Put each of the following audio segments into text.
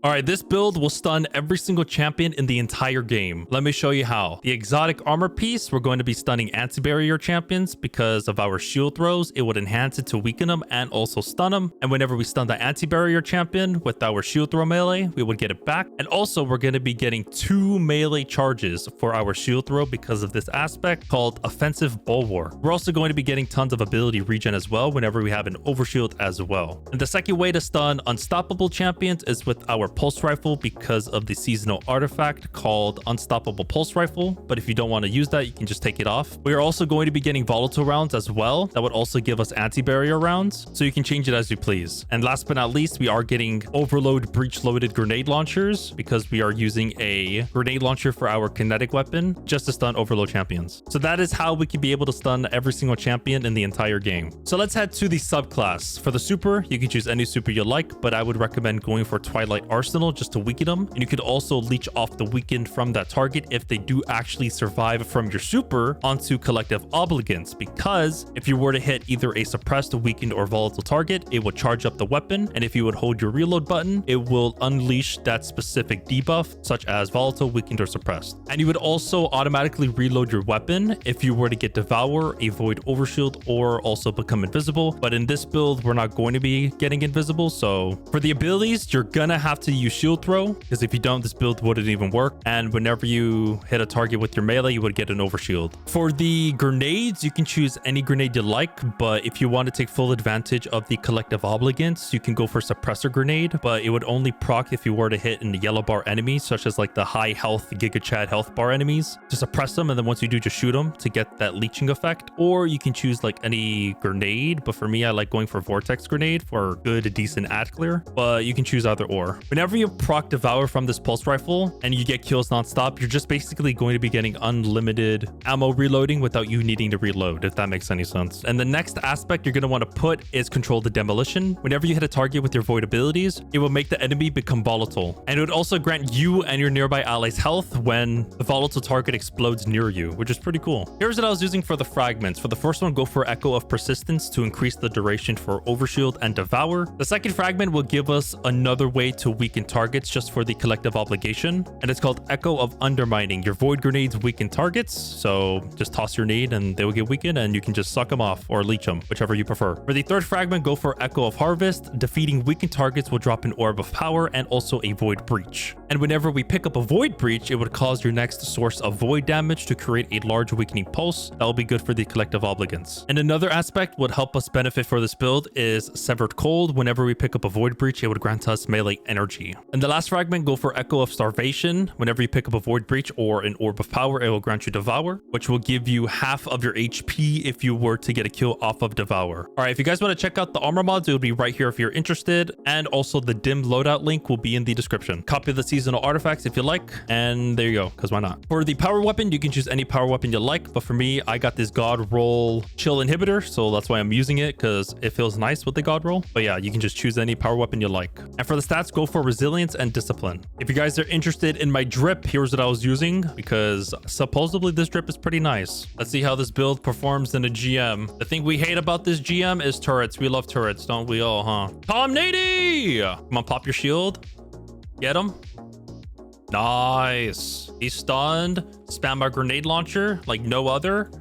All right, this build will stun every single champion in the entire game. Let me show you how. The exotic armor piece, we're going to be stunning anti-barrier champions because of our shield throws. It would enhance it to weaken them and also stun them. And whenever we stun the anti-barrier champion with our shield throw melee, we would get it back. And also we're going to be getting 2 melee charges for our shield throw because of this aspect called offensive bulwark. We're also going to be getting tons of ability regen as well whenever we have an overshield as well. And the second way to stun unstoppable champions is with our pulse rifle because of the seasonal artifact called unstoppable pulse rifle. But if you don't want to use that, you can just take it off. We are also going to be getting volatile rounds as well. That would also give us anti-barrier rounds, so you can change it as you please. And last but not least, we are getting overload breach loaded grenade launchers because we are using a grenade launcher for our kinetic weapon just to stun overload champions. So that is how we can be able to stun every single champion in the entire game. So let's head to the subclass. For the super, you can choose any super you like, but I would recommend going for Twilight Arsenal just to weaken them. And you could also leech off the weakened from that target if they do actually survive from your super onto collective obligants, because if you were to hit either a suppressed, weakened, or volatile target, it will charge up the weapon. And if you would hold your reload button, it will unleash that specific debuff, such as volatile, weakened, or suppressed. And you would also automatically reload your weapon if you were to get Devour, a Void Overshield, or also become invisible. But in this build, we're not going to be getting invisible. So for the abilities, you're gonna have to use shield throw, because if you don't, this build wouldn't even work. And whenever you hit a target with your melee, you would get an overshield. For the grenades, you can choose any grenade you like, but if you want to take full advantage of the collective obligants, you can go for suppressor grenade, but it would only proc if you were to hit in the yellow bar enemies, such as like the high health Giga Chad health bar enemies, to suppress them, and then once you do, just shoot them to get that leeching effect. Or you can choose like any grenade, but for me, I like going for vortex grenade for good, decent ad clear, but you can choose either or. Whenever you proc Devour from this pulse rifle and you get kills non-stop, you're just basically going to be getting unlimited ammo reloading without you needing to reload, if that makes any sense. And the next aspect you're going to want to put is Control the Demolition. Whenever you hit a target with your void abilities, it will make the enemy become volatile, and it would also grant you and your nearby allies health when the volatile target explodes near you, which is pretty cool. Here's what I was using for the fragments. For the first one, go for Echo of Persistence to increase the duration for Overshield and Devour. The second fragment will give us another way to weaken targets just for the collective obligation, and it's called Echo of Undermining. Your void grenades weaken targets, so just toss your nade and they will get weakened, and you can just suck them off or leech them, whichever you prefer. For the third fragment, go for Echo of Harvest. Defeating weakened targets will drop an Orb of Power and also a Void Breach. And whenever we pick up a Void Breach, it would cause your next source of void damage to create a large weakening pulse. That will be good for the collective obligants. And another aspect would help us benefit for this build is Severed Cold. Whenever we pick up a Void Breach, it would grant us melee energy. And the last fragment, go for Echo of Starvation. Whenever you pick up a Void Breach or an Orb of Power, it will grant you Devour, which will give you half of your HP if you were to get a kill off of Devour. All right, if you guys want to check out the armor mods, it will be right here if you're interested. And also the dim loadout link will be in the description. Copy the seasonal artifacts if you like, and there you go, because why not? For the power weapon, you can choose any power weapon you like, but for me, I got this God Roll Chill Inhibitor, so that's why I'm using it, because it feels nice with the God Roll. But yeah, you can just choose any power weapon you like. And for the stats, go for Resilience and Discipline. If you guys are interested in my drip, here's what I was using, because supposedly this drip is pretty nice. Let's see how this build performs in a GM. The thing we hate about this GM is turrets. We love turrets, don't we all, huh? Tom Nady! Come on, pop your shield. Get him. Nice. He's stunned. Spam our grenade launcher like no other.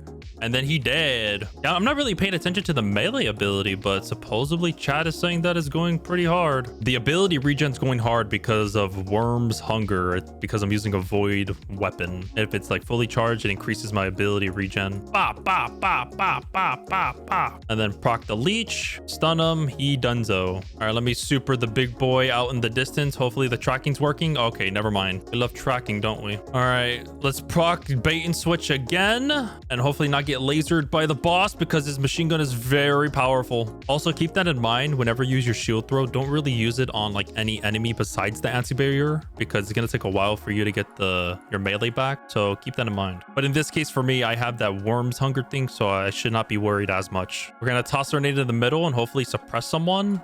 And then he dead. Yeah, I'm not really paying attention to the melee ability, but supposedly chat is saying that is going pretty hard. The ability regen's going hard because of Worm's Hunger, because I'm using a void weapon. If it's like fully charged, it increases my ability regen. Bop, bop, bop, bop, bop, bop, bop. And then proc the leech, stun him, he donezo. All right, let me super the big boy out in the distance. Hopefully the tracking's working. Okay, never mind. We love tracking, don't we? All right, let's proc bait and switch again, and hopefully not get lasered by the boss because his machine gun is very powerful. Also, keep that in mind whenever you use your shield throw. Don't really use it on like any enemy besides the anti-barrier, because it's gonna take a while for you to get your melee back, so keep that in mind. But in this case for me, I have that Worm's Hunger thing, so I should not be worried as much. We're gonna toss our nade in the middle and hopefully suppress someone.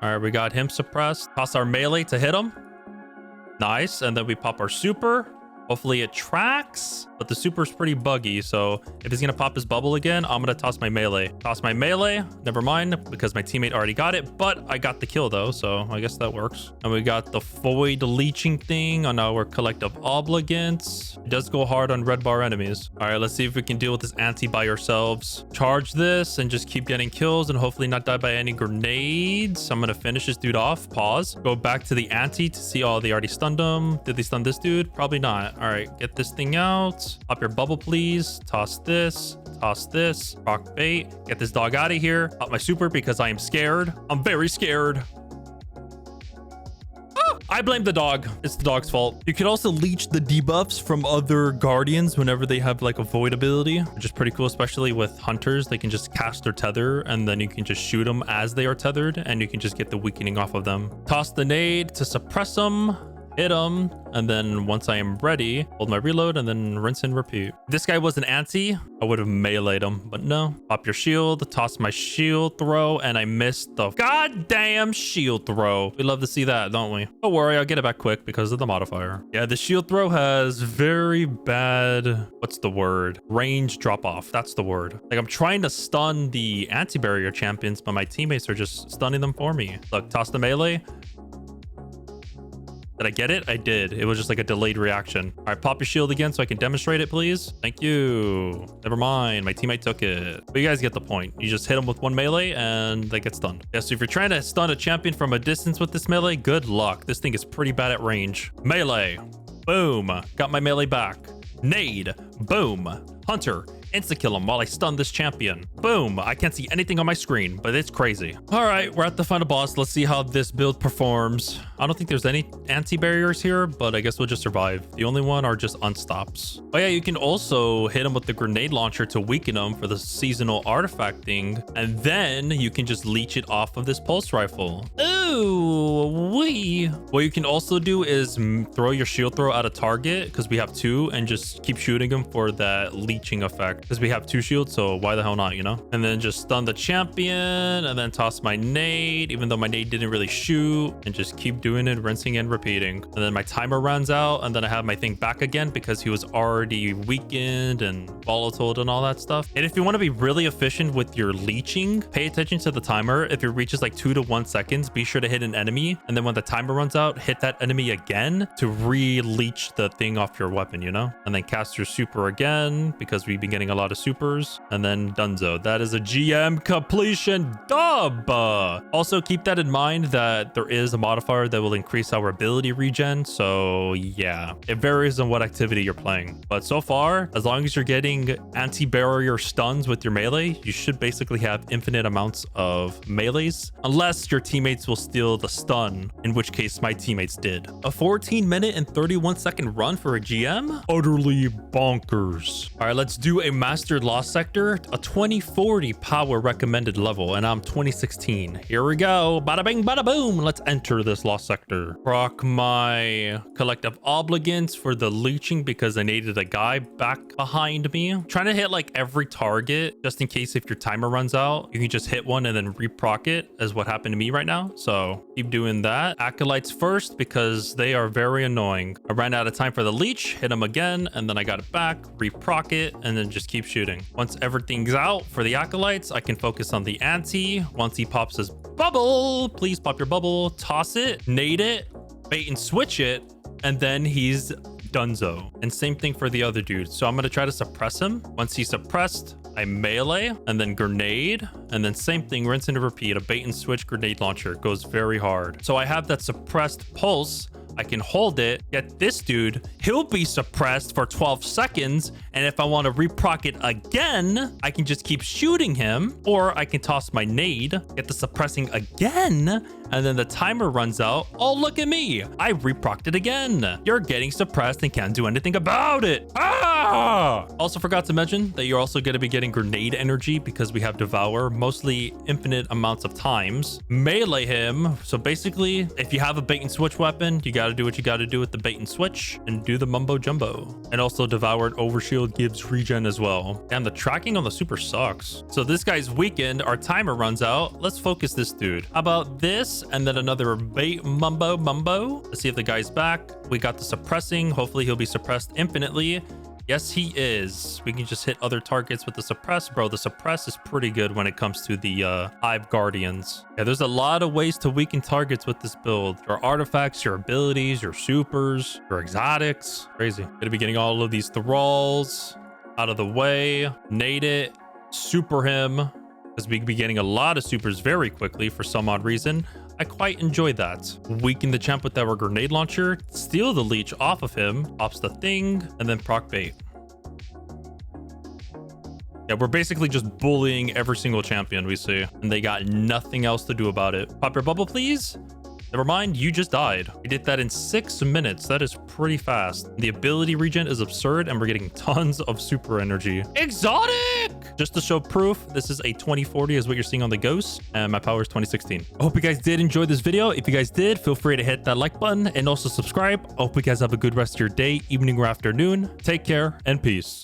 All right, we got him suppressed. Toss our melee to hit him. Nice. And then we pop our super. Hopefully it tracks, but the super's pretty buggy. So if he's gonna pop his bubble again, I'm gonna toss my melee. Toss my melee. Never mind, because my teammate already got it, but I got the kill though, so I guess that works. And we got the void leeching thing on our collective obligants. It does go hard on red bar enemies. All right, let's see if we can deal with this anti by ourselves. Charge this and just keep getting kills and hopefully not die by any grenades. I'm gonna finish this dude off. Pause. Go back to the anti to see. Oh, they already stunned him. Did they stun this dude? Probably not. All right, get this thing out. Pop your bubble, please. Toss this. Toss this. Rock bait. Get this dog out of here. Pop my super because I am scared. I'm very scared. I blame the dog. It's the dog's fault. You can also leech the debuffs from other guardians whenever they have like a void ability, which is pretty cool, especially with hunters. They can just cast their tether and then you can just shoot them as they are tethered and you can just get the weakening off of them. Toss the nade to suppress them. Hit him, and then once I am ready, hold my reload and then rinse and repeat. If this guy was an anti, I would have meleeed him, but no. Pop your shield, toss my shield throw, and I missed the goddamn shield throw. We love to see that, don't we? Don't worry, I'll get it back quick because of the modifier. Yeah, the shield throw has very bad, what's the word? Range drop off, that's the word. Like I'm trying to stun the anti-barrier champions, but my teammates are just stunning them for me. Look, toss the melee. Did I get it? I did. It was just like a delayed reaction. All right, pop your shield again so I can demonstrate it, please. Thank you. Never mind. My teammate took it. But you guys get the point. You just hit them with one melee and they get stunned. Yeah, so if you're trying to stun a champion from a distance with this melee, good luck. This thing is pretty bad at range. Melee. Boom. Got my melee back. Nade. Boom. Hunter. Insta-kill him while I stun this champion. Boom. I can't see anything on my screen, but it's crazy. All right, we're at the final boss. Let's see how this build performs. I don't think there's any anti-barriers here, but I guess we'll just survive. The only one are just unstops. Oh yeah, you can also hit him with the grenade launcher to weaken him for the seasonal artifact thing, and then you can just leech it off of this pulse rifle. Ooh, wee. What you can also do is throw your shield throw at a target, because we have two, and just keep shooting him for that leeching effect. Because we have two shields, so why the hell not, you know? And then just stun the champion and then toss my nade, even though my nade didn't really shoot, and just keep doing it, rinsing and repeating. And then my timer runs out and then I have my thing back again because he was already weakened and volatile and all that stuff. And if you want to be really efficient with your leeching, pay attention to the timer. If it reaches like 2 to 1 seconds, be sure to hit an enemy. And then when the timer runs out, hit that enemy again to re-leech the thing off your weapon, you know? And then cast your super again because we've been getting a lot of supers, and then dunzo. That is a GM completion dub. Also keep that in mind that there is a modifier that will increase our ability regen, so yeah, it varies on what activity you're playing, but so far, as long as you're getting anti-barrier stuns with your melee, you should basically have infinite amounts of melees, unless your teammates will steal the stun, in which case my teammates did. A 14-minute and 31-second run for a GM? Utterly bonkers. All right, let's do a mastered lost sector, a 2040 power recommended level, and I'm 2016. Here we go. Bada bing, bada boom. Let's enter this lost sector. Proc my collective obligants for the leeching because I needed a guy back behind me. I'm trying to hit like every target just in case if your timer runs out, you can just hit one and then reproc it, as what happened to me right now. So keep doing that. Acolytes first because they are very annoying. I ran out of time for the leech, hit him again, and then I got it back, reproc it, and then just keep shooting. Once everything's out for the acolytes, I can focus on the anti. Once he pops his bubble, please pop your bubble, toss it, nade it, bait and switch it, and then he's dunzo. And same thing for the other dude. So I'm going to try to suppress him. Once he's suppressed, I melee and then grenade, and then same thing, rinse and repeat. A bait and switch grenade launcher goes very hard. So I have that suppressed pulse. I can hold it, get this dude, he'll be suppressed for 12 seconds, and if I want to reproc it again, I can just keep shooting him, or I can toss my nade, get the suppressing again, and then the timer runs out. Oh, look at me, I reprocced it again. You're getting suppressed and can't do anything about it. Ah! Also forgot to mention that you're also going to be getting grenade energy because we have Devour, mostly infinite amounts of times. Melee him, so basically, if you have a bait and switch weapon, you got gotta do what you gotta do with the bait and switch and do the mumbo jumbo. And also devoured overshield gives regen as well. And the tracking on the super sucks. So this guy's weakened, our timer runs out. Let's focus this dude. How about this? And then another bait mumbo. Let's see if the guy's back. We got the suppressing. Hopefully he'll be suppressed infinitely. Yes, he is. We can just hit other targets with the suppress. Bro, the suppress is pretty good when it comes to the Hive Guardians. Yeah, there's a lot of ways to weaken targets with this build. Your artifacts, your abilities, your supers, your exotics. Crazy. Gonna be getting all of these thralls out of the way. Nade it. Super him. Because we could be getting a lot of supers very quickly for some odd reason. I quite enjoyed that. Weaken the champ with our grenade launcher, steal the leech off of him, pops the thing, and then proc bait. Yeah, we're basically just bullying every single champion we see, and they got nothing else to do about it. Pop your bubble, please. Never mind, you just died. We did that in 6 minutes. That is pretty fast. The ability regen is absurd, and we're getting tons of super energy. Exotic! Just to show proof, this is a 2040 is what you're seeing on the ghost, and my power is 2016. I hope you guys did enjoy this video. If you guys did, feel free to hit that like button and also subscribe. I hope you guys have a good rest of your day, evening, or afternoon. Take care, and peace.